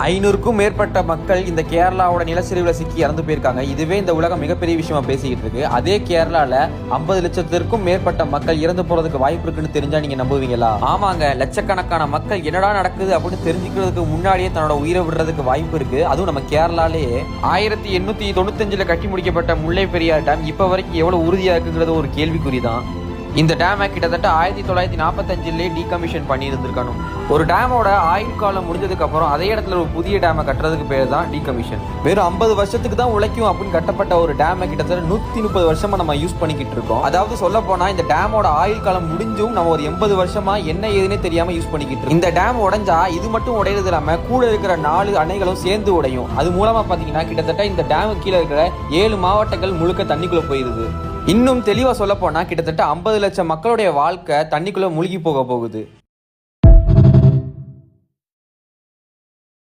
500க்கும் மேற்பட்ட மக்கள் இந்த கேரளாவோட நிலச்சரிவுல சிக்கி இறந்து போயிருக்காங்க. இதுவே இந்த உலகம் மிகப்பெரிய விஷயமா பேசிக்கிட்டு இருக்கு. அதே கேரளால 50 லட்சத்திற்கும் மேற்பட்ட மக்கள் இறந்து போறதுக்கு வாய்ப்பு இருக்குன்னு தெரிஞ்சா நீங்க நம்புவீங்களா? ஆமாங்க, லட்சக்கணக்கான மக்கள் என்னடா நடக்குது அப்படின்னு தெரிஞ்சுக்கிறதுக்கு முன்னாடியே தன்னோட உயிரை விடுறதுக்கு வாய்ப்பு இருக்கு. அதுவும் நம்ம கேரளாலேயே 1895ல கட்டி முடிக்கப்பட்ட முல்லை பெரியார் டேம் இப்ப வரைக்கும் எவ்வளவு உறுதியா இருக்குங்கிறது ஒரு கேள்விக்குறிதான். இந்த டேமை கிட்டத்தட்ட 1945லே டீகமிஷன் பண்ணி இருந்திருக்கணும். ஒரு டேமோட ஆயுள் காலம் முடிஞ்சதுக்கு அப்புறம் அதே இடத்துல ஒரு புதிய டேமை கட்டுறதுக்கு பேர் தான் டீகமிஷன். வெறும் 50 வருஷத்துக்கு தான் உழைக்கும் அப்படின்னு கட்டப்பட்ட ஒரு டேமை கிட்டத்தட்ட 130 வருஷமா நம்ம யூஸ் பண்ணிக்கிட்டு இருக்கோம். அதாவது சொல்ல போனா இந்த டேமோட ஆயுள் காலம் முடிஞ்சும் நம்ம ஒரு 80 வருஷமா என்ன ஏதுன்னே தெரியாம யூஸ் பண்ணிக்கிட்டு இருக்கோம். இந்த டேம் உடைஞ்சா இது மட்டும் உடையது இல்லாம கூட இருக்கிற 4 அணைகளும் சேர்ந்து உடையும். அது மூலமா பாத்தீங்கன்னா கிட்டத்தட்ட இந்த டேமுக்கு கீழே இருக்கிற 7 மாவட்டங்கள் முழுக்க தண்ணிக்குள்ள போயிருது. இன்னும் தெளிவா சொல்ல போனா கிட்டத்தட்ட 50 லட்சம் மக்களுடைய வாழ்க்கை தண்ணிக்குள்ள மூழ்கி போக போகுது.